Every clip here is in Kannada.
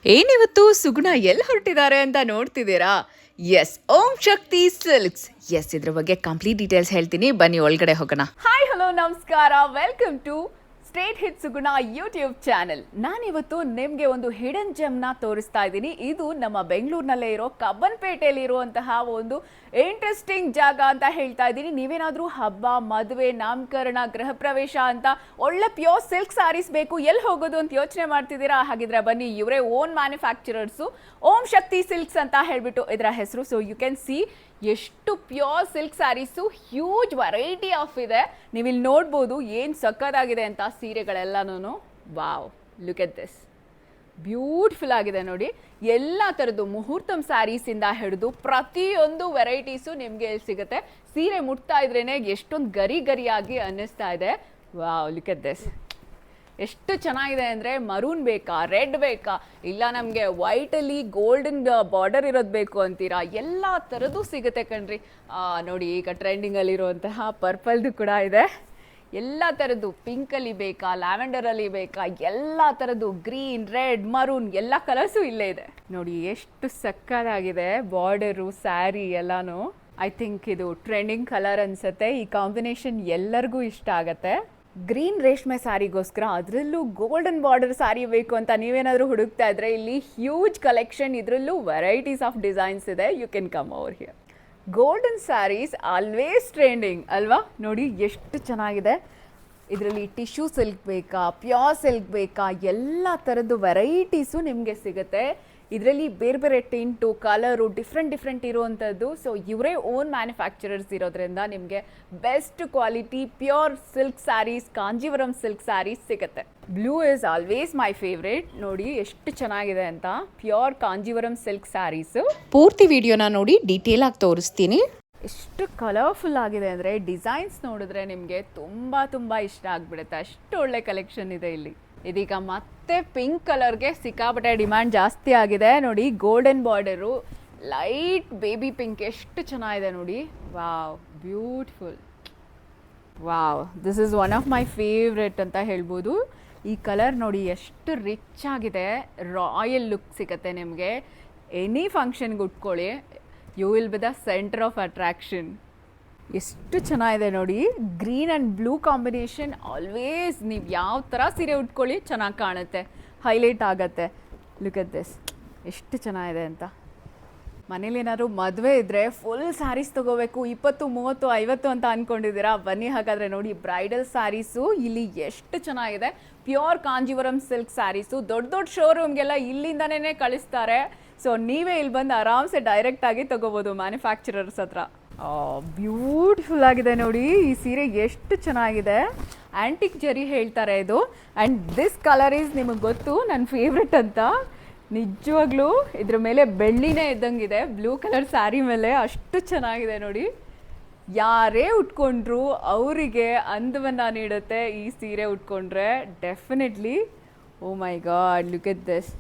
ಏನಿವತ್ತು ಸುಗುಣ ಎಲ್ಲಿ ಹೊರಟಿದ್ದಾರೆ ಅಂತ ನೋಡ್ತಿದ್ದೀರಾ? Yes, Om Shakti silks. Yes, ಇದ್ರ ಬಗ್ಗೆ ಕಂಪ್ಲೀಟ್ ಡೀಟೇಲ್ಸ್ ಹೇಳ್ತೀನಿ, ಬನ್ನಿ ಒಳಗಡೆ ಹೋಗೋಣ. ಹಾಯ್, ಹಲೋ, ನಮಸ್ಕಾರ, welcome to straight hit Suguna YouTube channel. ನಾನಿವತ್ತು ನಿಮಗೆ ಒಂದು ಹಿಡನ್ ಜೆಮ್ನ ತೋರಿಸ್ತಾ ಇದ್ದೀನಿ. ಇದು ನಮ್ಮ ಬೆಂಗಳೂರಿನಲ್ಲೇ ಇರೋ ಕಬ್ಬನ್ಪೇಟೆಯಲ್ಲಿ ಇರುವಂತಹ ಒಂದು ಇಂಟ್ರೆಸ್ಟಿಂಗ್ ಜಾಗ ಅಂತ ಹೇಳ್ತಾ ಇದ್ದೀನಿ. ನೀವೇನಾದ್ರೂ ಹಬ್ಬ, ಮದುವೆ, ನಾಮಕರಣ, ಗೃಹ ಪ್ರವೇಶ ಅಂತ ಒಳ್ಳೆ ಪ್ಯೂರ್ ಸಿಲ್ಕ್ ಸ್ಯಾರೀಸ್ ಬೇಕು, ಎಲ್ಲಿ ಹೋಗೋದು ಅಂತ ಯೋಚನೆ ಮಾಡ್ತಿದ್ದೀರಾ? ಹಾಗಿದ್ರೆ ಬನ್ನಿ, ಇವರೇ own manufacturers, Om Shakti silks ಅಂತ ಹೇಳ್ಬಿಟ್ಟು ಇದರ ಹೆಸರು. ಸೊ ಯು ಕ್ಯಾನ್ ಸಿ ಎಷ್ಟು pure silk sarees, huge variety of ಇದೆ. ನೀವು ಇಲ್ಲಿ ನೋಡ್ಬೋದು ಏನು ಸಕ್ಕತ್ತಾಗಿದೆ ಅಂತ ಸೀರೆಗಳೆಲ್ಲನೂ. Wow, look at this, beautiful ಆಗಿದೆ ನೋಡಿ. ಎಲ್ಲ ಥರದ್ದು ಮುಹೂರ್ತಂ ಸ್ಯಾರೀಸಿಂದ ಹಿಡಿದು ಪ್ರತಿಯೊಂದು ವೆರೈಟೀಸು ನಿಮಗೆ ಇಲ್ಲಿ ಸಿಗುತ್ತೆ. ಸೀರೆ ಮುಟ್ತಾ ಇದ್ರೇ ಎಷ್ಟೊಂದು ಗರಿ ಗರಿಯಾಗಿ ಅನ್ನಿಸ್ತಾ ಇದೆ. ವಾವ್, ಲುಕ್ ಎಟ್ ದಿಸ್, ಎಷ್ಟು ಚೆನ್ನಾಗಿದೆ ಅಂದರೆ, ಮರೂನ್ ಬೇಕಾ, ರೆಡ್ ಬೇಕಾ, ಇಲ್ಲ ನಮಗೆ ವೈಟಲ್ಲಿ ಗೋಲ್ಡನ್ ಬಾರ್ಡರ್ ಇರೋದು ಬೇಕು ಅಂತೀರಾ, ಎಲ್ಲ ಥರದ್ದು ಸಿಗುತ್ತೆ ಕಣ್ರಿ. ನೋಡಿ, ಈಗ ಟ್ರೆಂಡಿಂಗಲ್ಲಿರುವಂತಹ ಪರ್ಪಲ್ದು ಕೂಡ ಇದೆ. ಎಲ್ಲ ಥರದ್ದು, ಪಿಂಕಲ್ಲಿ ಬೇಕಾ, ಲ್ಯಾವೆಂಡರಲ್ಲಿ ಬೇಕಾ, ಎಲ್ಲ ಥರದ್ದು, ಗ್ರೀನ್, ರೆಡ್, ಮರೂನ್ ಎಲ್ಲ ಕಲರ್ಸು ಇಲ್ಲೇ ಇದೆ. ನೋಡಿ ಎಷ್ಟು ಸಕ್ಕತ್ತಾಗಿದೆ ಬಾರ್ಡರು, ಸ್ಯಾರಿ ಎಲ್ಲನೂ. ಐ ಥಿಂಕ್ ಇದು ಟ್ರೆಂಡಿಂಗ್ ಕಲರ್ ಅನ್ಸುತ್ತೆ. ಈ ಕಾಂಬಿನೇಷನ್ ಎಲ್ಲರಿಗೂ ಇಷ್ಟ ಆಗತ್ತೆ. ಗ್ರೀನ್ ರೇಷ್ಮೆ ಸ್ಯಾರಿಗೋಸ್ಕರ ಅದರಲ್ಲೂ ಗೋಲ್ಡನ್ ಬಾರ್ಡರ್ ಸ್ಯಾರಿ ಬೇಕು ಅಂತ ನೀವೇನಾದರೂ ಹುಡುಕ್ತಾ ಇದ್ರೆ, ಇಲ್ಲಿ ಹ್ಯೂಜ್ ಕಲೆಕ್ಷನ್, ಇದರಲ್ಲೂ ವೆರೈಟೀಸ್ ಆಫ್ ಡಿಸೈನ್ಸ್ ಇದೆ. You can come over here. Golden sarees always trending ಅಲ್ವಾ? ನೋಡಿ ಎಷ್ಟು ಚೆನ್ನಾಗಿದೆ. ಇದರಲ್ಲಿ ಟಿಶ್ಯೂ ಸಿಲ್ಕ್ ಬೇಕಾ, ಪ್ಯೂರ್ ಸಿಲ್ಕ್ ಬೇಕಾ, ಎಲ್ಲ ಥರದ್ದು ವೆರೈಟೀಸು ನಿಮಗೆ ಸಿಗುತ್ತೆ. ಇದರಲ್ಲಿ ಬೇರೆ ಬೇರೆ ಟಿಂಟು, ಕಲರು, ಡಿಫ್ರೆಂಟ್ ಇರುವಂಥದ್ದು. ಸೊ ಇವರೇ ಓನ್ ಮ್ಯಾನುಫ್ಯಾಕ್ಚರರ್ಸ್ ಇರೋದ್ರಿಂದ ನಿಮಗೆ best quality pure silk sarees, Kanjeevaram silk sarees ಸಿಗುತ್ತೆ. Blue is always my favourite. ನೋಡಿ ಎಷ್ಟು ಚೆನ್ನಾಗಿದೆ ಅಂತ, ಪ್ಯೂರ್ ಕಾಂಜೀವರಂ ಸಿಲ್ಕ್ ಸ್ಯಾರೀಸು. ಪೂರ್ತಿ ವಿಡಿಯೋನ ನೋಡಿ ಡೀಟೇಲ್ ಆಗಿ ತೋರಿಸ್ತೀನಿ. ಎಷ್ಟು ಕಲರ್ಫುಲ್ ಆಗಿದೆ ಅಂದರೆ, ಡಿಸೈನ್ಸ್ ನೋಡಿದ್ರೆ ನಿಮಗೆ ತುಂಬ ಇಷ್ಟ ಆಗಿಬಿಡುತ್ತೆ. ಅಷ್ಟು ಒಳ್ಳೆ ಕಲೆಕ್ಷನ್ ಇದೆ ಇಲ್ಲಿ. ಇದೀಗ ಮತ್ತೆ ಪಿಂಕ್ ಕಲರ್ಗೆ ಸಿಕ್ಕಾಪಟ್ಟೆ ಡಿಮ್ಯಾಂಡ್ ಜಾಸ್ತಿ ಆಗಿದೆ. ನೋಡಿ, golden border, light baby pink, ಎಷ್ಟು ಚೆನ್ನಾಗಿದೆ ನೋಡಿ. Wow, beautiful. Wow, this is one of my favourite ಅಂತ ಹೇಳ್ಬೋದು. ಈ ಕಲರ್ ನೋಡಿ ಎಷ್ಟು ರಿಚ್ ಆಗಿದೆ, ರಾಯಲ್ ಲುಕ್ ಸಿಗುತ್ತೆ ನಿಮಗೆ. ಎನಿ ಫಂಕ್ಷನ್ಗೆ ಉಟ್ಕೊಳ್ಳಿ, you will be the centre of attraction. ಎಷ್ಟು ಚೆನ್ನಾಗಿದೆ ನೋಡಿ. Green and blue combination always, ನೀವು ಯಾವ ಥರ ಸೀರೆ ಉಟ್ಕೊಳ್ಳಿ ಚೆನ್ನಾಗಿ ಕಾಣುತ್ತೆ, ಹೈಲೈಟ್ ಆಗುತ್ತೆ. ಲುಕ್ ಅಟ್ ದಿಸ್, ಎಷ್ಟು ಚೆನ್ನಾಗಿದೆ ಅಂತ. ಮನೇಲಿ ಏನಾದ್ರು ಮದುವೆ ಇದ್ದರೆ ಫುಲ್ ಸ್ಯಾರೀಸ್ ತೊಗೋಬೇಕು, 20, 30, 50 ಅಂತ ಅಂದ್ಕೊಂಡಿದ್ದೀರಾ? ಬನ್ನಿ ಹಾಗಾದರೆ ನೋಡಿ, ಬ್ರೈಡಲ್ ಸ್ಯಾರೀಸು ಇಲ್ಲಿ ಎಷ್ಟು ಚೆನ್ನಾಗಿದೆ. ಪ್ಯೂರ್ ಕಾಂಜೀವರಂ ಸಿಲ್ಕ್ ಸ್ಯಾರೀಸು ದೊಡ್ಡ ಶೋರೂಮ್ಗೆಲ್ಲ ಇಲ್ಲಿಂದನೇ ಕಳಿಸ್ತಾರೆ. ಸೊ ನೀವೇ ಇಲ್ಲಿ ಬಂದು ಆರಾಮ್ಸೆ ಡೈರೆಕ್ಟಾಗಿ ತೊಗೋಬೋದು ಮ್ಯಾನುಫ್ಯಾಕ್ಚರರ್ಸ್ ಹತ್ರ. ಬ್ಯೂಟಿಫುಲ್ ಆಗಿದೆ ನೋಡಿ. ಈ ಸೀರೆ ಎಷ್ಟು ಚೆನ್ನಾಗಿದೆ. ಆ್ಯಂಟಿಕ್ ಜರಿ ಹೇಳ್ತಾರೆ ಇದು. ಆ್ಯಂಡ್ ದಿಸ್ ಕಲರ್ ಈಸ್, ನಿಮಗೆ ಗೊತ್ತು ನನ್ನ ಫೇವ್ರೆಟ್ ಅಂತ. ನಿಜವಾಗ್ಲೂ ಇದ್ರ ಮೇಲೆ ಬೆಳ್ಳಿನೇ ಇದ್ದಂಗಿದೆ, ಬ್ಲೂ ಕಲರ್ ಸ್ಯಾರಿ ಮೇಲೆ. ಅಷ್ಟು ಚೆನ್ನಾಗಿದೆ ನೋಡಿ. ಯಾರೇ ಉಟ್ಕೊಂಡ್ರು ಅವರಿಗೆ ಅಂದವನ್ನು ನೀಡುತ್ತೆ ಈ ಸೀರೆ ಉಟ್ಕೊಂಡ್ರೆ, definitely. Oh my God, look at this,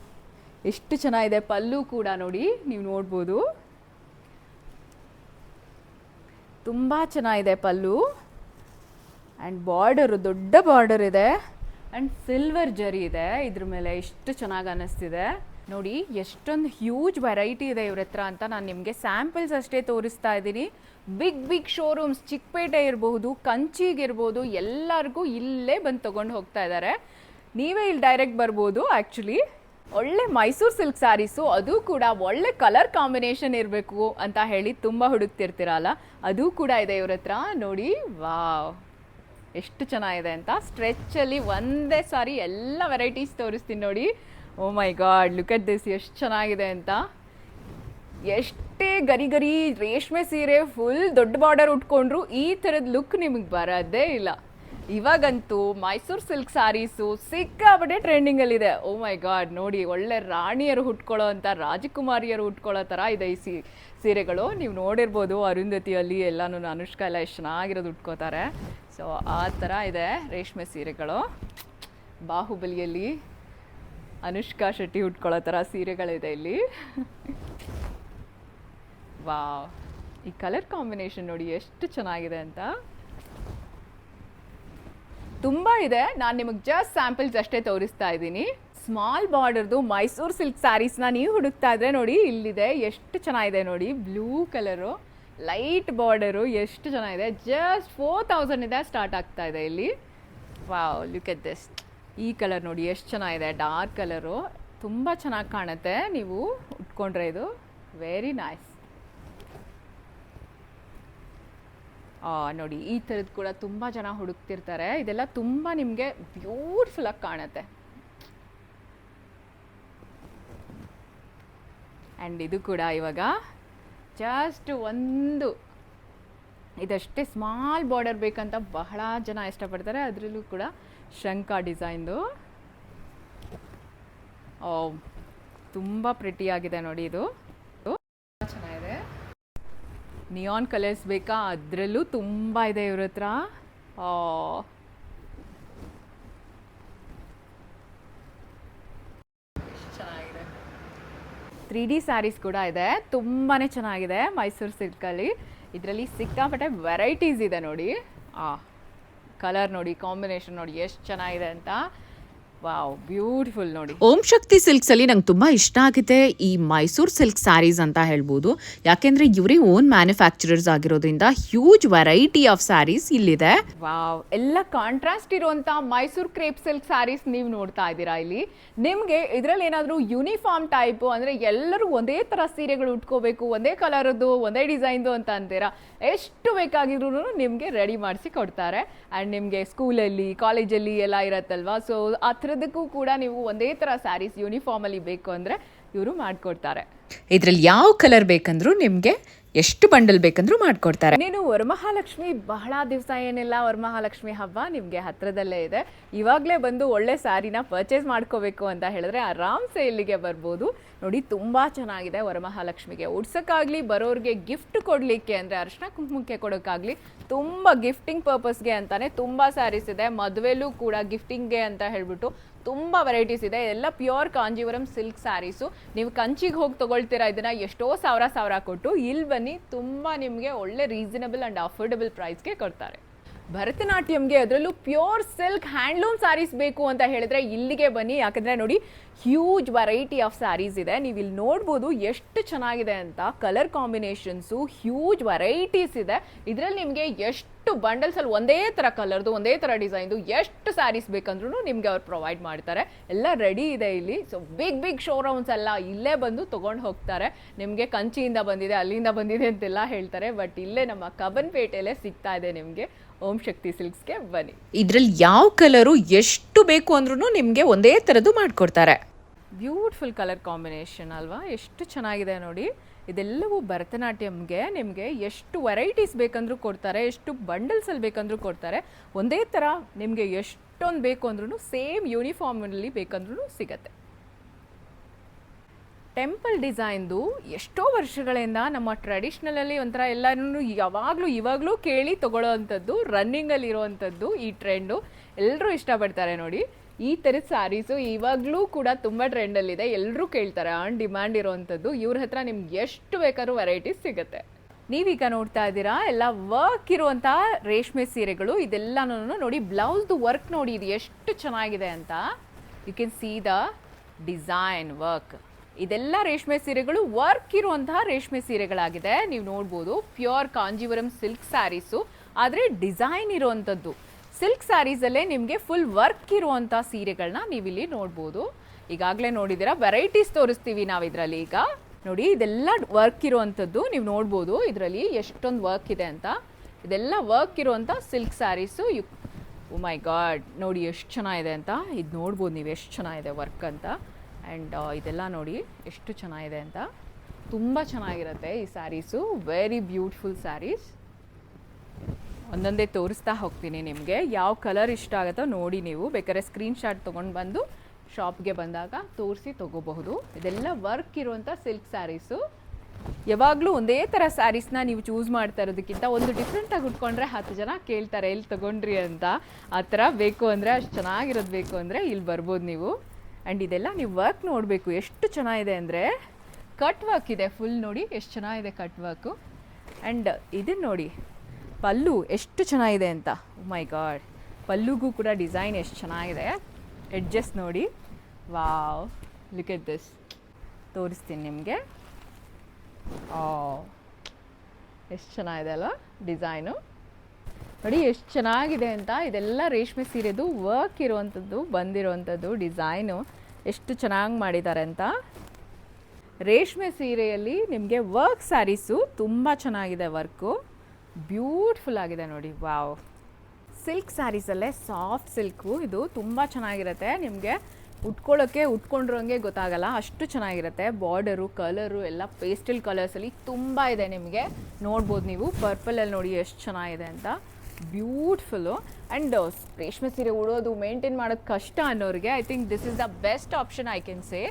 ಎಷ್ಟು ಚೆನ್ನಾಗಿದೆ. ಪಲ್ಲು ಕೂಡ ನೋಡಿ, ನೀವು ನೋಡ್ಬೋದು, ತುಂಬ ಚೆನ್ನಾಗಿದೆ ಪಲ್ಲು. ಆ್ಯಂಡ್ ಬಾರ್ಡರು, ದೊಡ್ಡ ಬಾರ್ಡರ್ ಇದೆ. ಆ್ಯಂಡ್ ಸಿಲ್ವರ್ ಜರಿ ಇದೆ ಇದ್ರ ಮೇಲೆ, ಎಷ್ಟು ಚೆನ್ನಾಗಿ ಅನ್ನಿಸ್ತಿದೆ ನೋಡಿ. ಎಷ್ಟೊಂದು ಹ್ಯೂಜ್ ವೆರೈಟಿ ಇದೆ ಇವ್ರ ಹತ್ರ ಅಂತ ನಾನು ನಿಮಗೆ ಸ್ಯಾಂಪಲ್ಸ್ ಅಷ್ಟೇ ತೋರಿಸ್ತಾ ಇದ್ದೀನಿ. ಬಿಗ್ ಶೋರೂಮ್ಸ್, ಚಿಕ್ಕಪೇಟೆ ಇರ್ಬೋದು, ಕಂಚಿಗಿರ್ಬೋದು, ಎಲ್ಲರಿಗೂ ಇಲ್ಲೇ ಬಂದು ತೊಗೊಂಡು ಹೋಗ್ತಾ ಇದ್ದಾರೆ. ನೀವೇ ಇಲ್ಲಿ ಡೈರೆಕ್ಟ್ ಬರ್ಬೋದು. ಆ್ಯಕ್ಚುಲಿ ಒಳ್ಳೆ ಮೈಸೂರು ಸಿಲ್ಕ್ ಸ್ಯಾರೀಸು, ಅದು ಕೂಡ ಒಳ್ಳೆ ಕಲರ್ ಕಾಂಬಿನೇಷನ್ ಇರಬೇಕು ಅಂತ ಹೇಳಿ ತುಂಬ ಹುಡುಕ್ತಿರ್ತೀರಲ್ಲ, ಅದು ಕೂಡ ಇದೆ ಇವ್ರ ಹತ್ರ ನೋಡಿ. ವಾವ್, ಎಷ್ಟು ಚೆನ್ನಾಗಿದೆ ಅಂತ. ಸ್ಟ್ರೆಚ್ಚಲ್ಲಿ ಒಂದೇ ಸಾರಿ ಎಲ್ಲ ವೆರೈಟೀಸ್ ತೋರಿಸ್ತೀನಿ ನೋಡಿ. ಓ my God, look at this, ಎಷ್ಟು ಚೆನ್ನಾಗಿದೆ ಅಂತ. ಎಷ್ಟೇ ಗರಿ ರೇಷ್ಮೆ ಸೀರೆ ಫುಲ್ ದೊಡ್ಡ ಬಾರ್ಡರ್ ಉಟ್ಕೊಂಡ್ರು ಈ ಥರದ ಲುಕ್ ನಿಮಗೆ ಬರೋದೇ ಇಲ್ಲ. ಇವಾಗಂತೂ ಮೈಸೂರು ಸಿಲ್ಕ್ ಸ್ಯಾರೀಸು ಸಿಕ್ಕಾಪಟ್ಟೆ ಟ್ರೆಂಡಿಂಗಲ್ಲಿದೆ. ಓ ಮೈ ಗಾಡ್, ನೋಡಿ, ಒಳ್ಳೆ ರಾಣಿಯರು ಉಟ್ಕೊಳ್ಳೋ ಅಂಥ, ರಾಜಕುಮಾರಿಯರು ಉಟ್ಕೊಳ್ಳೋ ಥರ ಇದೆ ಈ ಸೀರೆಗಳು. ನೀವು ನೋಡಿರ್ಬೋದು ಅರುಂಧತಿಯಲ್ಲಿ ಎಲ್ಲನೂ ಅನುಷ್ಕಾ ಎಲ್ಲ ಎಷ್ಟು ಚೆನ್ನಾಗಿರೋದು ಉಟ್ಕೋತಾರೆ. ಸೊ ಆ ಥರ ಇದೆ ರೇಷ್ಮೆ ಸೀರೆಗಳು. ಬಾಹುಬಲಿಯಲ್ಲಿ ಅನುಷ್ಕಾ ಶೆಟ್ಟಿ ಉಟ್ಕೊಳ್ಳೋ ಥರ ಸೀರೆಗಳಿದೆ ಇಲ್ಲಿ. ವಾವ್, ಈ ಕಲರ್ ಕಾಂಬಿನೇಷನ್ ನೋಡಿ ಎಷ್ಟು ಚೆನ್ನಾಗಿದೆ ಅಂತ. ತುಂಬ ಇದೆ, ನಾನು ನಿಮಗೆ ಜಸ್ಟ್ ಸ್ಯಾಂಪಲ್ಸ್ ಅಷ್ಟೇ ತೋರಿಸ್ತಾ ಇದ್ದೀನಿ. ಸ್ಮಾಲ್ ಬಾರ್ಡರ್ದು ಮೈಸೂರು ಸಿಲ್ಕ್ ಸ್ಯಾರೀಸ್ನ ನೀವು ಹುಡುಕ್ತಾ ಇದ್ರೆ ನೋಡಿ ಇಲ್ಲಿದೆ. ಎಷ್ಟು ಚೆನ್ನಾಗಿದೆ ನೋಡಿ, ಬ್ಲೂ ಕಲರು, ಲೈಟ್ ಬಾರ್ಡರು, ಎಷ್ಟು ಚೆನ್ನಾಗಿದೆ. ಜಸ್ಟ್ 4000 ಇದೆ, ಸ್ಟಾರ್ಟ್ ಆಗ್ತಾ ಇದೆ ಇಲ್ಲಿ. Wow, look at this. ಈ ಕಲರ್ ನೋಡಿ ಎಷ್ಟು ಚೆನ್ನಾಗಿದೆ, ಡಾರ್ಕ್ ಕಲರು, ತುಂಬ ಚೆನ್ನಾಗಿ ಕಾಣುತ್ತೆ ನೀವು ಉಟ್ಕೊಂಡ್ರೆ. ಇದು ವೆರಿ ನೈಸ್. ನೋಡಿ ಈ ಥರದ್ದು ಕೂಡ ತುಂಬ ಜನ ಹುಡುಕ್ತಿರ್ತಾರೆ. ಇದೆಲ್ಲ ತುಂಬ ನಿಮಗೆ ಬ್ಯೂಟಿಫುಲ್ಲಾಗಿ ಕಾಣುತ್ತೆ. ಆ್ಯಂಡ್ ಇದು ಕೂಡ ಇವಾಗ ಜಸ್ಟ್ ಇದಷ್ಟೇ ಸ್ಮಾಲ್ ಬಾರ್ಡರ್ ಬೇಕಂತ ಬಹಳ ಜನ ಇಷ್ಟಪಡ್ತಾರೆ. ಅದರಲ್ಲೂ ಕೂಡ ಶಂಕ ಡಿಸೈನ್ದು ತುಂಬ ಪ್ರಿಟಿಯಾಗಿದೆ ನೋಡಿ. ಇದು ಚೆನ್ನಾಗಿದೆ. ನಿಯಾನ್ ಕಲರ್ಸ್ ಬೇಕಾ, ಅದರಲ್ಲೂ ತುಂಬ ಇದೆ ಇವ್ರ ಹತ್ರ. ಚೆನ್ನಾಗಿದೆ. 3D ಸ್ಯಾರೀಸ್ ಕೂಡ ಇದೆ, ತುಂಬಾ ಚೆನ್ನಾಗಿದೆ ಮೈಸೂರು ಸಿಲ್ಕಲ್ಲಿ. ಇದರಲ್ಲಿ ಸಿಕ್ಕಾಪಟ್ಟೆ ವೆರೈಟೀಸ್ ಇದೆ ನೋಡಿ. ಕಲರ್ ನೋಡಿ, ಕಾಂಬಿನೇಷನ್ ನೋಡಿ ಎಷ್ಟು ಚೆನ್ನಾಗಿದೆ ಅಂತ. ವಾವ್, ಬ್ಯೂಟಿಫುಲ್ ನೋಡಿ. ಓಂ ಶಕ್ತಿ ಸಿಲ್ಕ್ಸ್ ಅಲ್ಲಿ ನಂಗೆ ತುಂಬಾ ಇಷ್ಟ ಆಗಿದೆ ಈ ಮೈಸೂರು ಸಿಲ್ಕ್ ಸ್ಯಾರೀಸ್ ಅಂತ ಹೇಳ್ಬೋದು. ಯಾಕೆಂದ್ರೆ ಇವರೇ ಓನ್ ಮ್ಯಾನುಫ್ಯಾಕ್ಚರರ್ಸ್ ಆಗಿರೋದ್ರಿಂದ ಹ್ಯೂಜ್ ವೆರೈಟಿ ಆಫ್ ಸ್ಯಾರೀಸ್ ಇಲ್ಲಿದೆ. ವಾವ್, ಎಲ್ಲ ಕಾಂಟ್ರಾಸ್ಟ್ ಇರುವಂತ ಮೈಸೂರು ಕ್ರೇಪ್ ಸಿಲ್ಕ್ ಸ್ಯಾರೀಸ್ ನೀವು ನೋಡ್ತಾ ಇದ್ದೀರಾ ಇಲ್ಲಿ. ನಿಮ್ಗೆ ಇದ್ರಲ್ಲಿ ಏನಾದ್ರು ಯೂನಿಫಾರ್ಮ್ ಟೈಪ್ ಅಂದ್ರೆ ಎಲ್ಲರೂ ಒಂದೇ ತರ ಸೀರೆಗಳು ಉಟ್ಕೋಬೇಕು, ಒಂದೇ ಕಲರ್ದು, ಒಂದೇ ಡಿಸೈನ್ದು ಅಂತ ಅಂತೀರಾ, ಎಷ್ಟು ಬೇಕಾಗಿದ್ರು ನಿಮ್ಗೆ ರೆಡಿ ಮಾಡಿಸಿ ಕೊಡ್ತಾರೆ. ಅಂಡ್ ನಿಮ್ಗೆ ಸ್ಕೂಲಲ್ಲಿ, ಕಾಲೇಜಲ್ಲಿ ಎಲ್ಲ ಇರತ್ತಲ್ವಾ, ಸೊ ಆ ಥರದಕ್ಕೂ ಕೂಡ ನೀವು ಒಂದೇ ಥರ ಸ್ಯಾರೀಸ್ ಯೂನಿಫಾರ್ಮ್ ಅಲ್ಲಿ ಬೇಕು ಅಂದರೆ ಇವರು ಮಾಡಿಕೊಡ್ತಾರೆ. ಇದ್ರಲ್ಲಿ ಯಾವ ಕಲರ್ ಬೇಕಂದ್ರೂ ನಿಮಗೆ ಎಷ್ಟು ಬಂಡಲ್ ಬೇಕಂದ್ರೂ ಮಾಡ್ಕೊಡ್ತಾರೆ. ನೀನು ವರಮಹಾಲಕ್ಷ್ಮಿ ಬಹಳ ದಿವಸ ಏನಿಲ್ಲ, ವರಮಹಾಲಕ್ಷ್ಮಿ ಹಬ್ಬ ನಿಮಗೆ ಹತ್ರದಲ್ಲೇ ಇದೆ. ಇವಾಗಲೇ ಬಂದು ಒಳ್ಳೆ ಸ್ಯಾರಿನ ಪರ್ಚೇಸ್ ಮಾಡ್ಕೋಬೇಕು ಅಂತ ಹೇಳಿದ್ರೆ ಆರಾಮ್ಸೆ ಇಲ್ಲಿಗೆ ಬರ್ಬೋದು. ನೋಡಿ ತುಂಬ ಚೆನ್ನಾಗಿದೆ. ವರಮಹಾಲಕ್ಷ್ಮಿಗೆ ಉಡ್ಸೋಕ್ಕಾಗಲಿ, ಬರೋರಿಗೆ ಗಿಫ್ಟ್ ಕೊಡಲಿಕ್ಕೆ ಅಂದರೆ ಅರಿಶಿನ ಕುಂಕುಮಕ್ಕೆ ಕೊಡೋಕ್ಕಾಗಲಿ, ತುಂಬ ಗಿಫ್ಟಿಂಗ್ ಪರ್ಪಸ್ಗೆ ಅಂತಾನೆ ತುಂಬ ಸ್ಯಾರೀಸ್ ಇದೆ. ಮದುವೆಲೂ ಕೂಡ ಗಿಫ್ಟಿಂಗ್ಗೆ ಅಂತ ಹೇಳ್ಬಿಟ್ಟು ತುಂಬ ವೆರೈಟೀಸ್ ಇದೆ. ಎಲ್ಲ ಪ್ಯೂರ್ ಕಾಂಜೀವರಂ ಸಿಲ್ಕ್ ಸ್ಯಾರೀಸು. ನೀವು ಕಂಚಿಗೆ ಹೋಗಿ ತೊಗೊಳ್ತೀರಾ ಇದನ್ನು ಎಷ್ಟೋ ಸಾವಿರ ಕೊಟ್ಟು, ಇಲ್ಲಿ ಬನ್ನಿ ತುಂಬ ನಿಮಗೆ ಒಳ್ಳೆ ರೀಸನಬಲ್ ಆ್ಯಂಡ್ ಅಫೋರ್ಡಬಲ್ ಪ್ರೈಸ್ಗೆ ಕೊಡ್ತಾರೆ. ಭರತನಾಟ್ಯಂಗೆ ಅದರಲ್ಲೂ ಪ್ಯೂರ್ ಸಿಲ್ಕ್ ಹ್ಯಾಂಡ್ಲೂಮ್ ಸ್ಯಾರೀಸ್ ಬೇಕು ಅಂತ ಹೇಳಿದ್ರೆ ಇಲ್ಲಿಗೆ ಬನ್ನಿ. ಯಾಕಂದರೆ ನೋಡಿ ಹ್ಯೂಜ್ ವೆರೈಟಿ ಆಫ್ ಸ್ಯಾರೀಸ್ ಇದೆ. ನೀವು ಇಲ್ಲಿ ನೋಡ್ಬೋದು ಎಷ್ಟು ಚೆನ್ನಾಗಿದೆ ಅಂತ. ಕಲರ್ ಕಾಂಬಿನೇಷನ್ಸು ಹ್ಯೂಜ್ ವೆರೈಟೀಸ್ ಇದೆ. ಇದರಲ್ಲಿ ನಿಮಗೆ ಎಷ್ಟು ಬಂಡಲ್ಸಲ್ಲಿ ಒಂದೇ ಥರ ಕಲರ್ದು, ಒಂದೇ ಥರ ಡಿಸೈನ್ದು ಎಷ್ಟು ಸ್ಯಾರೀಸ್ ಬೇಕಂದ್ರೂ ನಿಮಗೆ ಅವ್ರು ಪ್ರೊವೈಡ್ ಮಾಡ್ತಾರೆ. ಎಲ್ಲ ರೆಡಿ ಇದೆ ಇಲ್ಲಿ. ಸೊ ಬಿಗ್ ಶೋರೂಮ್ಸ್ ಎಲ್ಲ ಇಲ್ಲೇ ಬಂದು ತೊಗೊಂಡು ಹೋಗ್ತಾರೆ. ನಿಮಗೆ ಕಂಚಿಯಿಂದ ಬಂದಿದೆ, ಅಲ್ಲಿಂದ ಬಂದಿದೆ ಅಂತೆಲ್ಲ ಹೇಳ್ತಾರೆ, ಬಟ್ ಇಲ್ಲೇ ನಮ್ಮ ಕಬ್ಬನ್ಪೇಟೆಯಲ್ಲೇ ಸಿಗ್ತಾ ಇದೆ ನಿಮಗೆ. ಓಂ ಶಕ್ತಿ ಸಿಲ್ಕ್ಸ್ಗೆ ಬನ್ನಿ. ಇದ್ರಲ್ಲಿ ಯಾವ ಕಲರು ಎಷ್ಟು ಬೇಕು ಅಂದ್ರೂ ನಿಮಗೆ ಒಂದೇ ಥರದ್ದು ಮಾಡಿಕೊಡ್ತಾರೆ. ಬ್ಯೂಟಿಫುಲ್ ಕಲರ್ ಕಾಂಬಿನೇಷನ್ ಅಲ್ವಾ, ಎಷ್ಟು ಚೆನ್ನಾಗಿದೆ ನೋಡಿ. ಇದೆಲ್ಲವೂ ಭರತನಾಟ್ಯಂಗೆ ನಿಮಗೆ ಎಷ್ಟು ವೆರೈಟೀಸ್ ಬೇಕಂದ್ರೂ ಕೊಡ್ತಾರೆ, ಎಷ್ಟು ಬಂಡಲ್ಸಲ್ಲಿ ಬೇಕಂದ್ರೂ ಕೊಡ್ತಾರೆ. ಒಂದೇ ಥರ ನಿಮಗೆ ಎಷ್ಟೊಂದು ಬೇಕು ಅಂದ್ರೂ ಸೇಮ್ ಯೂನಿಫಾರ್ಮಲ್ಲಿ ಬೇಕಂದ್ರೂ ಸಿಗತ್ತೆ. ಟೆಂಪಲ್ ಡಿಸೈನ್ದು ಎಷ್ಟೋ ವರ್ಷಗಳಿಂದ ನಮ್ಮ ಟ್ರೆಡಿಷ್ನಲಲ್ಲಿ ಒಂಥರ ಎಲ್ಲರೂ ಇವಾಗಲೂ ಕೇಳಿ ತೊಗೊಳ್ಳೋ ಅಂಥದ್ದು, ರನ್ನಿಂಗಲ್ಲಿ ಇರೋವಂಥದ್ದು ಈ ಟ್ರೆಂಡು. ಎಲ್ಲರೂ ಇಷ್ಟಪಡ್ತಾರೆ ನೋಡಿ. ಈ ಥರದ ಸ್ಯಾರೀಸು ಇವಾಗಲೂ ಕೂಡ ತುಂಬ ಟ್ರೆಂಡಲ್ಲಿದೆ, ಎಲ್ಲರೂ ಕೇಳ್ತಾರೆ, ಆನ್ ಡಿಮ್ಯಾಂಡ್ ಇರೋವಂಥದ್ದು. ಇವ್ರ ಹತ್ರ ನಿಮ್ಗೆ ಎಷ್ಟು ಬೇಕಾದ್ರೂ ವೆರೈಟೀಸ್ ಸಿಗುತ್ತೆ. ನೀವೀಗ ನೋಡ್ತಾ ಇದ್ದೀರಾ ಎಲ್ಲ ವರ್ಕ್ ಇರುವಂಥ ರೇಷ್ಮೆ ಸೀರೆಗಳು. ಇದೆಲ್ಲನೂ ನೋಡಿ, ಬ್ಲೌಸ್ದು ವರ್ಕ್ ನೋಡಿ ಇದು ಎಷ್ಟು ಚೆನ್ನಾಗಿದೆ ಅಂತ. You can see the design work. ಇದೆಲ್ಲ ರೇಷ್ಮೆ ಸೀರೆಗಳು, ವರ್ಕ್ ಇರುವಂತಹ ರೇಷ್ಮೆ ಸೀರೆಗಳಾಗಿದೆ. ನೀವು ನೋಡ್ಬೋದು ಪ್ಯೂರ್ ಕಾಂಜೀವರಂ ಸಿಲ್ಕ್ ಸ್ಯಾರೀಸು, ಆದರೆ ಡಿಸೈನ್ ಇರುವಂಥದ್ದು. ಸಿಲ್ಕ್ ಸ್ಯಾರೀಸಲ್ಲೇ ನಿಮಗೆ ಫುಲ್ ವರ್ಕ್ ಇರುವಂಥ ಸೀರೆಗಳನ್ನ ನೀವಿಲ್ಲಿ ನೋಡ್ಬೋದು. ಈಗಾಗಲೇ ನೋಡಿದ್ದೀರಾ, ವೆರೈಟೀಸ್ ತೋರಿಸ್ತೀವಿ ನಾವು ಇದರಲ್ಲಿ. ಈಗ ನೋಡಿ, ಇದೆಲ್ಲ ವರ್ಕ್ ಇರುವಂಥದ್ದು ನೀವು ನೋಡ್ಬೋದು. ಇದರಲ್ಲಿ ಎಷ್ಟೊಂದು ವರ್ಕ್ ಇದೆ ಅಂತ. ಇದೆಲ್ಲ ವರ್ಕ್ ಇರುವಂಥ silk saris. O my god, ನೋಡಿ ಎಷ್ಟು ಚೆನ್ನಾಗಿದೆ ಅಂತ. ಇದು ನೋಡ್ಬೋದು ನೀವು ಎಷ್ಟು ಚೆನ್ನಾಗಿದೆ ವರ್ಕ್ ಅಂತ. ಆ್ಯಂಡ್ ಇದೆಲ್ಲ ನೋಡಿ ಎಷ್ಟು ಚೆನ್ನಾಗಿದೆ ಅಂತ. ತುಂಬ ಚೆನ್ನಾಗಿರುತ್ತೆ ಈ ಸ್ಯಾರೀಸು. Very beautiful saris. ಒಂದೊಂದೇ ತೋರಿಸ್ತಾ ಹೋಗ್ತೀನಿ ನಿಮಗೆ. ಯಾವ ಕಲರ್ ಇಷ್ಟ ಆಗುತ್ತೋ ನೋಡಿ, ನೀವು ಬೇಕಾದ್ರೆ ಸ್ಕ್ರೀನ್ಶಾಟ್ ತೊಗೊಂಡು ಬಂದು ಶಾಪ್ಗೆ ಬಂದಾಗ ತೋರಿಸಿ ತೊಗೋಬಹುದು. ಇದೆಲ್ಲ ವರ್ಕ್ ಇರುವಂಥ ಸಿಲ್ಕ್ ಸ್ಯಾರೀಸು. ಯಾವಾಗಲೂ ಒಂದೇ ಥರ ಸ್ಯಾರೀಸ್ನ ನೀವು ಚೂಸ್ ಮಾಡ್ತಾ ಇರೋದಕ್ಕಿಂತ ಒಂದು ಡಿಫ್ರೆಂಟಾಗಿ ಉಟ್ಕೊಂಡ್ರೆ 10 ಜನ ಕೇಳ್ತಾರೆ ಎಲ್ಲಿ ತೊಗೊಂಡ್ರಿ ಅಂತ. ಆ ಥರ ಬೇಕು ಅಂದರೆ, ಅಷ್ಟು ಚೆನ್ನಾಗಿರೋದು ಬೇಕು ಅಂದರೆ ಇಲ್ಲಿ ಬರ್ಬೋದು ನೀವು. ಆ್ಯಂಡ್ ಇದೆಲ್ಲ ನೀವು ವರ್ಕ್ ನೋಡಬೇಕು ಎಷ್ಟು ಚೆನ್ನಾಗಿದೆ ಅಂದರೆ, ಕಟ್ ವರ್ಕ್ ಇದೆ ಫುಲ್. ನೋಡಿ ಎಷ್ಟು ಚೆನ್ನಾಗಿದೆ ಕಟ್ ವರ್ಕು. ಆ್ಯಂಡ್ ಇದನ್ನು ನೋಡಿ, ಪಲ್ಲು ಎಷ್ಟು ಚೆನ್ನಾಗಿದೆ ಅಂತ. ಮೈ ಗಾಡ್, ಪಲ್ಲುಗೂ ಕೂಡ ಡಿಸೈನ್ ಎಷ್ಟು ಚೆನ್ನಾಗಿದೆ. ಎಡ್ಜಸ್ ನೋಡಿ ವಾವ್, ಲುಕ್ ಎಟ್ ದಿಸ್. ತೋರಿಸ್ತೀನಿ ನಿಮಗೆ. ಎಷ್ಟು ಚೆನ್ನಾಗಿದೆ ಅಲ್ಲ ಡಿಸೈನು. ನೋಡಿ ಎಷ್ಟು ಚೆನ್ನಾಗಿದೆ ಅಂತ. ಇದೆಲ್ಲ ರೇಷ್ಮೆ ಸೀರೆದು ವರ್ಕ್ ಇರುವಂಥದ್ದು, ಬಂದಿರುವಂಥದ್ದು ಡಿಸೈನು ಎಷ್ಟು ಚೆನ್ನಾಗಿ ಮಾಡಿದ್ದಾರೆ ಅಂತ. ರೇಷ್ಮೆ ಸೀರೆಯಲ್ಲಿ ನಿಮಗೆ ವರ್ಕ್ ಸ್ಯಾರೀಸು ತುಂಬ ಚೆನ್ನಾಗಿದೆ. ವರ್ಕು ಬ್ಯೂಟಿಫುಲ್ ಆಗಿದೆ ನೋಡಿ. ವಾವ್, ಸಿಲ್ಕ್ ಸ್ಯಾರೀಸಲ್ಲೇ ಸಾಫ್ಟ್ ಸಿಲ್ಕು ಇದು ತುಂಬ ಚೆನ್ನಾಗಿರುತ್ತೆ. ನಿಮಗೆ ಉಟ್ಕೊಂಡ್ರಂಗೆ ಗೊತ್ತಾಗಲ್ಲ, ಅಷ್ಟು ಚೆನ್ನಾಗಿರುತ್ತೆ. ಬಾರ್ಡರು, ಕಲರು ಎಲ್ಲ ಪೇಸ್ಟಲ್ ಕಲರ್ಸಲ್ಲಿ ತುಂಬ ಇದೆ. ನಿಮಗೆ ನೋಡ್ಬೋದು ನೀವು ಪರ್ಪಲಲ್ಲಿ ನೋಡಿ ಎಷ್ಟು ಚೆನ್ನಾಗಿದೆ ಅಂತ. ಬ್ಯೂಟಿಫುಲ್ಲು. ಆ್ಯಂಡ್ ರೇಷ್ಮೆ ಸೀರೆ ಉಡೋದು ಮೇಂಟೈನ್ ಮಾಡೋದು ಕಷ್ಟ ಅನ್ನೋರಿಗೆ I think this is the best option I can say.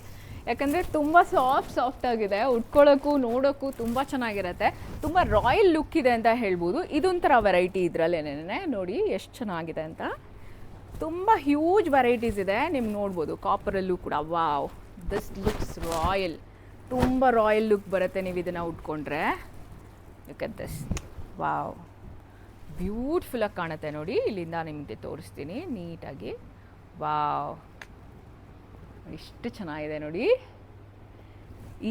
ಯಾಕಂದರೆ ತುಂಬ ಸಾಫ್ಟ್ ಆಗಿದೆ, ಉಟ್ಕೊಳ್ಳೋಕ್ಕೂ ನೋಡೋಕ್ಕೂ ತುಂಬ ಚೆನ್ನಾಗಿರುತ್ತೆ. ತುಂಬ ರಾಯಲ್ ಲುಕ್ ಇದೆ ಅಂತ ಹೇಳ್ಬೋದು. ಇದೊಂಥರ ವೆರೈಟಿ ಇದರಲ್ಲೇನೆ ನೋಡಿ ಎಷ್ಟು ಚೆನ್ನಾಗಿದೆ ಅಂತ. ತುಂಬ ಹ್ಯೂಜ್ ವೆರೈಟೀಸ್ ಇದೆ, ನಿಮ್ಗೆ ನೋಡ್ಬೋದು. ಕಾಪರಲ್ಲೂ ಕೂಡ ವಾವ್, ದಿಸ್ ಲುಕ್ಸ್ ರಾಯಲ್. ತುಂಬ ರಾಯಲ್ ಲುಕ್ ಬರುತ್ತೆ ನೀವು ಇದನ್ನು ಉಟ್ಕೊಂಡ್ರೆ. Look at this. ವಾವ್, ಬ್ಯೂಟಿಫುಲ್ಲಾಗಿ ಕಾಣುತ್ತೆ ನೋಡಿ. ಇಲ್ಲಿಂದ ನಿಮಗೆ ತೋರಿಸ್ತೀನಿ ನೀಟಾಗಿ. ವಾವ್, ಇಷ್ಟು ಚೆನ್ನಾಗಿದೆ ನೋಡಿ.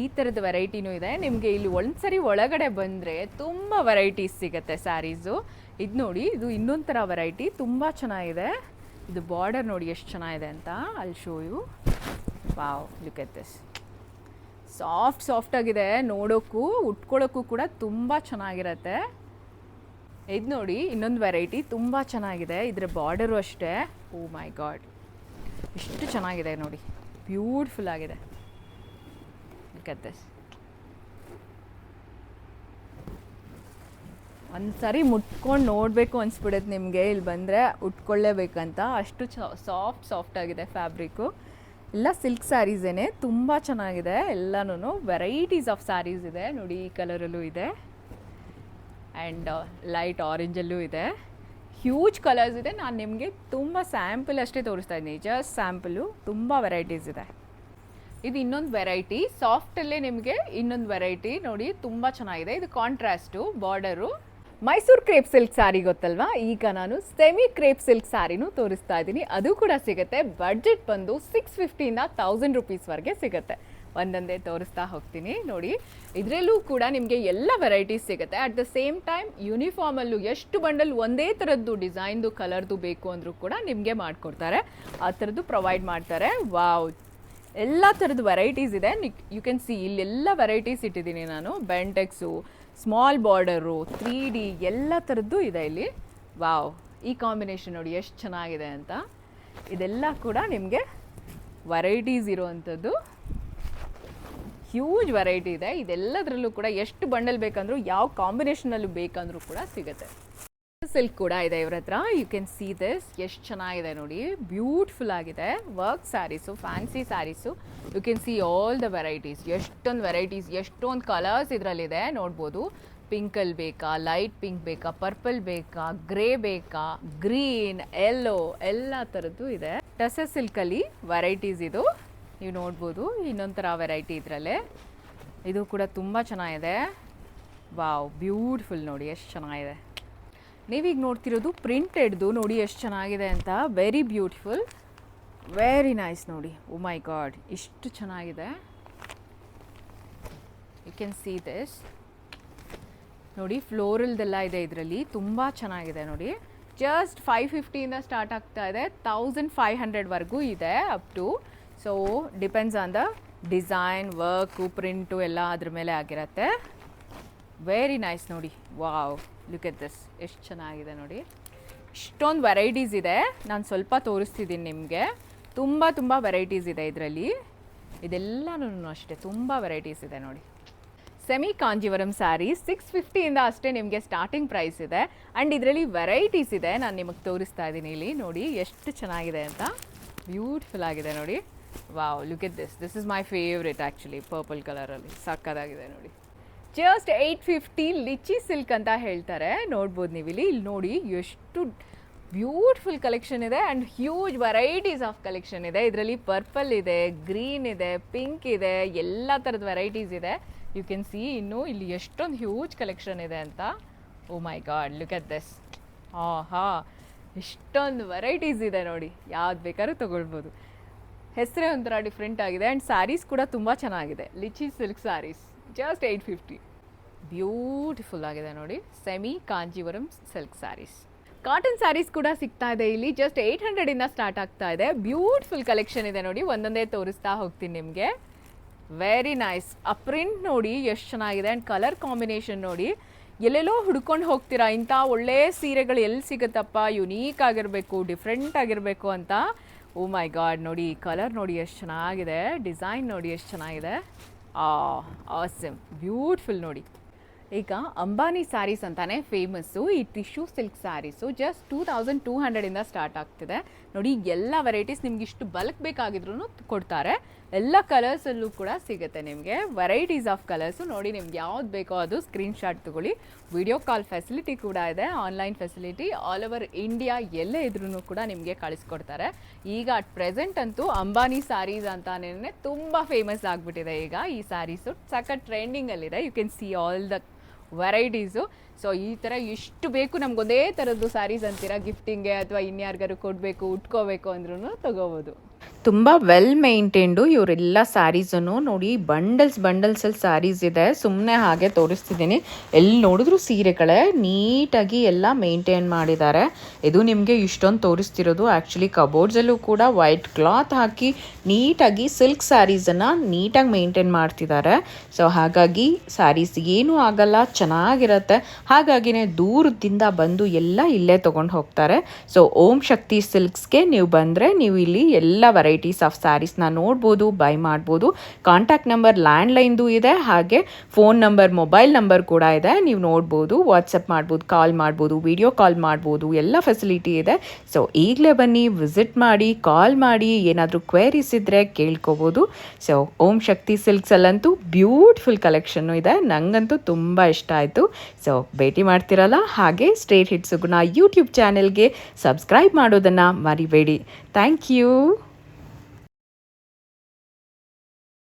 ಈ ಥರದ ವೆರೈಟಿನೂ ಇದೆ ನಿಮಗೆ. ಇಲ್ಲಿ ಒಂದ್ಸರಿ ಒಳಗಡೆ ಬಂದರೆ ತುಂಬ ವೆರೈಟೀಸ್ ಸಿಗುತ್ತೆ ಸ್ಯಾರೀಸು. ಇದು ನೋಡಿ, ಇದು ಇನ್ನೊಂದು ಥರ ವೆರೈಟಿ, ತುಂಬ ಚೆನ್ನಾಗಿದೆ. ಇದು ಬಾರ್ಡರ್ ನೋಡಿ ಎಷ್ಟು ಚೆನ್ನಾಗಿದೆ ಅಂತ. ಅಲ್ಲಿ show you. Wow, look at this. Soft ಆಗಿದೆ, ನೋಡೋಕ್ಕೂ ಉಟ್ಕೊಳ್ಳೋಕ್ಕೂ ಕೂಡ ತುಂಬ ಚೆನ್ನಾಗಿರುತ್ತೆ. ಇದು ನೋಡಿ ಇನ್ನೊಂದು ವೆರೈಟಿ, ತುಂಬ ಚೆನ್ನಾಗಿದೆ. ಇದರ ಬಾರ್ಡರು ಅಷ್ಟೇ. ಓ ಮೈ ಗಾಡ್, ಇಷ್ಟು ಚೆನ್ನಾಗಿದೆ ನೋಡಿ. ಬ್ಯೂಟಿಫುಲ್ ಆಗಿದೆ. Look at this. ಒಂದು ಸಾರಿ ಮುಟ್ಕೊಂಡು ನೋಡಬೇಕು ಅನಿಸ್ಬಿಡುತ್ತೆ ನಿಮಗೆ. ಇಲ್ಲಿ ಬಂದರೆ ಉಟ್ಕೊಳ್ಳೇಬೇಕಂತ, ಅಷ್ಟು ಸಾಫ್ಟ್ ಆಗಿದೆ ಫ್ಯಾಬ್ರಿಕ್ಕು. ಎಲ್ಲ ಸಿಲ್ಕ್ ಸ್ಯಾರೀಸೇನೆ, ತುಂಬ ಚೆನ್ನಾಗಿದೆ. ಎಲ್ಲನೂ ವೆರೈಟೀಸ್ ಆಫ್ ಸ್ಯಾರೀಸ್ ಇದೆ ನೋಡಿ. ಈ ಕಲರಲ್ಲೂ ಇದೆ ಆ್ಯಂಡ್ ಲೈಟ್ ಆರೆಂಜಲ್ಲೂ ಇದೆ. ಹ್ಯೂಜ್ ಕಲರ್ಸ್ ಇದೆ. ನಾನು ನಿಮಗೆ ತುಂಬ ಸ್ಯಾಂಪಲ್ ಅಷ್ಟೇ ತೋರಿಸ್ತಾ ಇದ್ದೀನಿ, ಜಸ್ಟ್ ಸ್ಯಾಂಪಲು. ತುಂಬ ವೆರೈಟೀಸ್ ಇದೆ. ಇದು ಇನ್ನೊಂದು ವೆರೈಟಿ, ಸಾಫ್ಟಲ್ಲೇ ನಿಮಗೆ ಇನ್ನೊಂದು ವೆರೈಟಿ ನೋಡಿ. ತುಂಬ ಚೆನ್ನಾಗಿದೆ. ಇದು contrast border. Mysuru crepe silk sari ಗೊತ್ತಲ್ವಾ? ಈಗ ನಾನು ಸೆಮಿ ಕ್ರೇಪ್ ಸಿಲ್ಕ್ ಸ್ಯಾರಿನೂ ತೋರಿಸ್ತಾ ಇದ್ದೀನಿ. ಅದು ಕೂಡ ಸಿಗುತ್ತೆ. ಬಡ್ಜೆಟ್ ಬಂದು 650ಇಂದ 1000 ರುಪೀಸ್ವರೆಗೆ ಸಿಗುತ್ತೆ. ಒಂದೊಂದೇ ತೋರಿಸ್ತಾ ಹೋಗ್ತೀನಿ ನೋಡಿ. ಇದರಲ್ಲೂ ಕೂಡ ನಿಮಗೆ ಎಲ್ಲ ವೆರೈಟೀಸ್ ಸಿಗುತ್ತೆ. ಅಟ್ ದ ಸೇಮ್ ಟೈಮ್ ಯೂನಿಫಾರ್ಮಲ್ಲೂ ಎಷ್ಟು ಬಂಡಲ್ ಒಂದೇ ಥರದ್ದು ಡಿಸೈನ್ದು ಕಲರ್ದು ಬೇಕು ಅಂದರೂ ಕೂಡ ನಿಮಗೆ ಮಾಡಿಕೊಡ್ತಾರೆ. ಆ ಥರದ್ದು ಪ್ರೊವೈಡ್ ಮಾಡ್ತಾರೆ. ವಾವ್, ಎಲ್ಲ ಥರದ್ದು ವೆರೈಟೀಸ್ ಇದೆ. ಯು ಕ್ಯಾನ್ ಸಿ ಇಲ್ಲೆಲ್ಲ ವೆರೈಟೀಸ್ ಇಟ್ಟಿದ್ದೀನಿ ನಾನು. ಬೆಂಟೆಕ್ಸು, ಸ್ಮಾಲ್ ಬಾರ್ಡರು, 3D ಎಲ್ಲ ಥರದ್ದು ಇದೆ ಇಲ್ಲಿ. ವಾವ್, ಈ ಕಾಂಬಿನೇಷನ್ ನೋಡಿ ಎಷ್ಟು ಚೆನ್ನಾಗಿದೆ ಅಂತ. ಇದೆಲ್ಲ ಕೂಡ ನಿಮಗೆ ವೆರೈಟೀಸ್ ಇರುವಂಥದ್ದು. ಹ್ಯೂಜ್ ವೆರೈಟಿ ಇದೆ. ಇದೆಲ್ಲದರಲ್ಲೂ ಕೂಡ ಎಷ್ಟು ಬಂಡಲ್ ಬೇಕಂದ್ರೂ, ಯಾವ ಕಾಂಬಿನೇಷನಲ್ಲೂ ಬೇಕಂದ್ರೂ ಕೂಡ ಸಿಗುತ್ತೆ. ಸಿಲ್ಕ್ ಕೂಡ ಇದೆ ಇವ್ರ ಹತ್ರ. You can see this. ಎಷ್ಟು ಚೆನ್ನಾಗಿದೆ ನೋಡಿ. ಬ್ಯೂಟಿಫುಲ್ ಆಗಿದೆ. Work sarees, fancy sarees. You can see all the varieties. ಎಷ್ಟೊಂದು ವೆರೈಟೀಸ್, ಎಷ್ಟೊಂದು ಕಲರ್ಸ್ ಇದರಲ್ಲಿದೆ ನೋಡ್ಬೋದು. ಪಿಂಕಲ್ಲಿ ಬೇಕಾ, ಲೈಟ್ ಪಿಂಕ್ ಬೇಕಾ, ಪರ್ಪಲ್ ಬೇಕಾ, ಗ್ರೇ ಬೇಕಾ, ಗ್ರೀನ್, ಯೆಲ್ಲೋ ಎಲ್ಲ ಥರದ್ದು ಇದೆ. ಟಸರ್ ಸಿಲ್ಕಲ್ಲಿ ವೆರೈಟೀಸ್ ಇದು ನೀವು ನೋಡ್ಬೋದು. ಇನ್ನೊಂಥರ ವೆರೈಟಿ ಇದರಲ್ಲೇ. ಇದು ಕೂಡ ತುಂಬ ಚೆನ್ನಾಗಿದೆ. ವಾವ್, ಬ್ಯೂಟಿಫುಲ್ ನೋಡಿ ಎಷ್ಟು ಚೆನ್ನಾಗಿದೆ. ನೀವೀಗ ನೋಡ್ತಿರೋದು ಪ್ರಿಂಟೆಡ್ದು ನೋಡಿ ಎಷ್ಟು ಚೆನ್ನಾಗಿದೆ ಅಂತ. ವೆರಿ ಬ್ಯೂಟಿಫುಲ್, ವೆರಿ ನೈಸ್ ನೋಡಿ. ಓ ಮೈ ಗಾಡ್, ಇಷ್ಟು ಚೆನ್ನಾಗಿದೆ. ಯು ಕ್ಯಾನ್ ಸಿ ದಿಸ್ ನೋಡಿ. ಫ್ಲೋರಲ್ದೆಲ್ಲ ಇದೆ ಇದರಲ್ಲಿ. ತುಂಬ ಚೆನ್ನಾಗಿದೆ ನೋಡಿ. ಜಸ್ಟ್ 550ಇಂದ ಸ್ಟಾರ್ಟ್ ಆಗ್ತಾ ಇದೆ, 1500ವರೆಗೂ ಇದೆ up to. So depends on the design, work, print ಎಲ್ಲ ಅದ್ರ ಮೇಲೆ ಆಗಿರುತ್ತೆ. ವೆರಿ ನೈಸ್ ನೋಡಿ. Wow, look at this. ಎಷ್ಟು ಚೆನ್ನಾಗಿದೆ ನೋಡಿ. ಇಷ್ಟೊಂದು ವೆರೈಟೀಸ್ ಇದೆ. ನಾನು ಸ್ವಲ್ಪ ತೋರಿಸ್ತಿದ್ದೀನಿ ನಿಮಗೆ. ತುಂಬ ವೆರೈಟೀಸ್ ಇದೆ ಇದರಲ್ಲಿ. ಇದೆಲ್ಲನೂ ಅಷ್ಟೇ ತುಂಬ ವೆರೈಟೀಸ್ ಇದೆ ನೋಡಿ. ಸೆಮಿ ಕಾಂಜೀವರಂ ಸ್ಯಾರಿ 650ಇಂದ ಅಷ್ಟೇ ನಿಮಗೆ ಸ್ಟಾರ್ಟಿಂಗ್ ಪ್ರೈಸ್ ಇದೆ. ಆ್ಯಂಡ್ ಇದರಲ್ಲಿ ವೆರೈಟೀಸ್ ಇದೆ. ನಾನು ನಿಮಗೆ ತೋರಿಸ್ತಾ ಇದ್ದೀನಿ ಇಲ್ಲಿ ನೋಡಿ ಎಷ್ಟು ಚೆನ್ನಾಗಿದೆ ಅಂತ. ಬ್ಯೂಟಿಫುಲ್ ಆಗಿದೆ ನೋಡಿ. Wow, look at this. This is my favourite actually. Purple ಕಲರಲ್ಲಿ ಸಕ್ಕದಾಗಿದೆ ನೋಡಿ. ಜಸ್ಟ್ 850 ಲಿಚಿ ಸಿಲ್ಕ್ ಅಂತ ಹೇಳ್ತಾರೆ. ನೋಡ್ಬೋದು ನೀವು ಇಲ್ಲಿ. ಇಲ್ಲಿ ನೋಡಿ ಎಷ್ಟು ಬ್ಯೂಟಿಫುಲ್ ಕಲೆಕ್ಷನ್ ಇದೆ and huge varieties of collection ಇದೆ. ಇದರಲ್ಲಿ ಪರ್ಪಲ್ ಇದೆ, ಗ್ರೀನ್ ಇದೆ, ಪಿಂಕ್ ಇದೆ, ಎಲ್ಲ ಥರದ ವೆರೈಟೀಸ್ ಇದೆ. ಯು ಕ್ಯಾನ್ ಸಿ ಇನ್ನು ಇಲ್ಲಿ ಎಷ್ಟೊಂದು ಹ್ಯೂಜ್ ಕಲೆಕ್ಷನ್ ಇದೆ ಅಂತ. ಓ my God, look at this. ಇಷ್ಟೊಂದು ವೆರೈಟೀಸ್ ಇದೆ ನೋಡಿ. ಯಾವ್ದು ಬೇಕಾದ್ರೂ ತೊಗೊಳ್ಬೋದು. ಹೆಸರೇ ಒಂಥರ ಡಿಫ್ರೆಂಟ್ ಆಗಿದೆ. ಆ್ಯಂಡ್ ಸ್ಯಾರೀಸ್ ಕೂಡ ತುಂಬ ಚೆನ್ನಾಗಿದೆ. Litchi silk sarees just 850. Beautiful ಆಗಿದೆ ನೋಡಿ, semi Kanjeevaram silk sarees. Cotton sarees ಕೂಡ ಸಿಗ್ತಾ ಇದೆ ಇಲ್ಲಿ. ಜಸ್ಟ್ 800 ಸ್ಟಾರ್ಟ್ ಆಗ್ತಾ ಇದೆ. ಬ್ಯೂಟಿಫುಲ್ ಕಲೆಕ್ಷನ್ ಇದೆ ನೋಡಿ, ಒಂದೊಂದೇ ತೋರಿಸ್ತಾ ಹೋಗ್ತೀನಿ ನಿಮಗೆ. Very nice. ಆ ಪ್ರಿಂಟ್ ನೋಡಿ ಎಷ್ಟು ಚೆನ್ನಾಗಿದೆ. ಆ್ಯಂಡ್ ಕಲರ್ ಕಾಂಬಿನೇಷನ್ ನೋಡಿ, ಎಲ್ಲೆಲ್ಲೋ ಹುಡ್ಕೊಂಡು ಹೋಗ್ತೀರಾ ಇಂಥ ಒಳ್ಳೆ ಸೀರೆಗಳು ಎಲ್ಲಿ ಸಿಗುತ್ತಪ್ಪ, ಯುನೀಕ್ ಆಗಿರಬೇಕು, ಡಿಫ್ರೆಂಟ್ ಆಗಿರಬೇಕು ಅಂತ. ಓ ಮೈ ಗಾಡ್, ನೋಡಿ ಕಲರ್ ನೋಡಿ ಎಷ್ಟು ಚೆನ್ನಾಗಿದೆ, ಡಿಸೈನ್ ನೋಡಿ ಎಷ್ಟು ಚೆನ್ನಾಗಿದೆ. ಆಸಮ್, ಬ್ಯೂಟಿಫುಲ್ ನೋಡಿ. ಈಗ ಅಂಬಾನಿ ಸ್ಯಾರೀಸ್ ಅಂತಾನೆ ಫೇಮಸ್ಸು ಈ tissue silk sarees. Just 2200 start ಆಗ್ತಿದೆ ನೋಡಿ. ಎಲ್ಲ ವೆರೈಟೀಸ್ ನಿಮ್ಗೆ ಇಷ್ಟು ಬಲ್ಕ್ ಬೇಕಾಗಿದ್ರು ಕೊಡ್ತಾರೆ. ಎಲ್ಲ ಕಲರ್ಸಲ್ಲೂ ಕೂಡ ಸಿಗುತ್ತೆ ನಿಮಗೆ, ವೆರೈಟೀಸ್ ಆಫ್ ಕಲರ್ಸು ನೋಡಿ. ನಿಮ್ಗೆ ಯಾವ್ದು ಬೇಕೋ ಅದು ಸ್ಕ್ರೀನ್ಶಾಟ್ ತೊಗೊಳ್ಳಿ. ವಿಡಿಯೋ ಕಾಲ್ ಫೆಸಿಲಿಟಿ ಕೂಡ ಇದೆ, online facility. All over India ಎಲ್ಲೇ ಇದ್ರೂ ಕೂಡ ನಿಮಗೆ ಕಳಿಸ್ಕೊಡ್ತಾರೆ. ಈಗ ಅಟ್ ಪ್ರೆಸೆಂಟ್ ಅಂತೂ ಅಂಬಾನಿ ಸ್ಯಾರೀಸ್ ಅಂತಾನೇ ತುಂಬ ಫೇಮಸ್ ಆಗಿಬಿಟ್ಟಿದೆ ಈಗ ಈ ಸ್ಯಾರೀಸು. ಸಖತ್ ಟ್ರೆಂಡಿಂಗಲ್ಲಿದೆ. You can see all the varieties. So ಈ ಥರ ಎಷ್ಟು ಬೇಕು ನಮ್ಗೊಂದೇ ಥರದ್ದು ಸ್ಯಾರೀಸ್ ಅಂತೀರಾ, ಗಿಫ್ಟಿಂಗ್ಗೆ ಅಥವಾ ಇನ್ಯಾರಿಗಾರು ಕೊಡಬೇಕು, ಉಟ್ಕೋಬೇಕು ಅಂದ್ರೂ ತೊಗೋಬೋದು. ತುಂಬ ವೆಲ್ ಮೇಂಟೈನ್ಡು ಇವರೆಲ್ಲ ಸ್ಯಾರೀಸನ್ನು ನೋಡಿ. ಬಂಡಲ್ಸಲ್ಲಿ ಸ್ಯಾರೀಸ್ ಇದೆ. ಸುಮ್ಮನೆ ಹಾಗೆ ತೋರಿಸ್ತಿದ್ದೀನಿ. ಎಲ್ಲಿ ನೋಡಿದ್ರು ಸೀರೆಗಳೇ ನೀಟಾಗಿ ಎಲ್ಲ ಮೇಂಟೈನ್ ಮಾಡಿದ್ದಾರೆ. ಇದು ನಿಮಗೆ ಇಷ್ಟೊಂದು ತೋರಿಸ್ತಿರೋದು ಆ್ಯಕ್ಚುಲಿ ಕಬೋರ್ಡ್ಸಲ್ಲೂ ಕೂಡ ವೈಟ್ ಕ್ಲಾತ್ ಹಾಕಿ ನೀಟಾಗಿ ಸಿಲ್ಕ್ ಸ್ಯಾರೀಸನ್ನು ನೀಟಾಗಿ ಮೇಂಟೈನ್ ಮಾಡ್ತಿದ್ದಾರೆ. ಸೊ ಹಾಗಾಗಿ ಸ್ಯಾರೀಸ್ ಏನೂ ಆಗಲ್ಲ, ಚೆನ್ನಾಗಿರುತ್ತೆ. ಹಾಗಾಗಿನೇ ದೂರದಿಂದ ಬಂದು ಎಲ್ಲ ಇಲ್ಲೇ ತೊಗೊಂಡು ಹೋಗ್ತಾರೆ. ಸೊ ಓಂ ಶಕ್ತಿ ಸಿಲ್ಕ್ಸ್ಗೆ ನೀವು ಬಂದರೆ ನೀವು ಇಲ್ಲಿ ಎಲ್ಲ ವೆರೈಟೀಸ್ ಆಫ್ ಸ್ಯಾರೀಸ್ನ ನೋಡ್ಬೋದು, ಬೈ ಮಾಡ್ಬೋದು. ಕಾಂಟ್ಯಾಕ್ಟ್ ನಂಬರ್ ಲ್ಯಾಂಡ್ಲೈನ್ದು ಇದೆ, ಹಾಗೆ ಫೋನ್ ನಂಬರ್, ಮೊಬೈಲ್ ನಂಬರ್ ಕೂಡ ಇದೆ. ನೀವು ನೋಡ್ಬೋದು, ವಾಟ್ಸಪ್ ಮಾಡ್ಬೋದು, ಕಾಲ್ ಮಾಡ್ಬೋದು, ವಿಡಿಯೋ ಕಾಲ್ ಮಾಡ್ಬೋದು, ಎಲ್ಲ ಫೆಸಿಲಿಟಿ ಇದೆ. ಸೊ ಈಗಲೇ ಬನ್ನಿ, ವಿಸಿಟ್ ಮಾಡಿ, ಕಾಲ್ ಮಾಡಿ, ಏನಾದರೂ ಕ್ವೇರೀಸ್ ಇದ್ದರೆ ಕೇಳ್ಕೊಬೋದು. ಸೊ ಓಂ ಶಕ್ತಿ ಸಿಲ್ಕ್ಸಲ್ಲಂತೂ ಬ್ಯೂಟಿಫುಲ್ ಕಲೆಕ್ಷನ್ನು ಇದೆ. ನನಗಂತೂ ತುಂಬ ಇಷ್ಟ ಆಯಿತು. ಸೊ ಭೇಟಿ ಮಾಡ್ತಿರಲ್ಲ, ಹಾಗೆ ಸ್ಟ್ರೇಟ್ ಹಿಟ್ಸ್ ಸುಗುಣ ಯೂಟ್ಯೂಬ್ ಚಾನೆಲ್ಗೆ ಸಬ್ಸ್ಕ್ರೈಬ್ ಮಾಡೋದನ್ನು ಮರಿಬೇಡಿ. Thank you.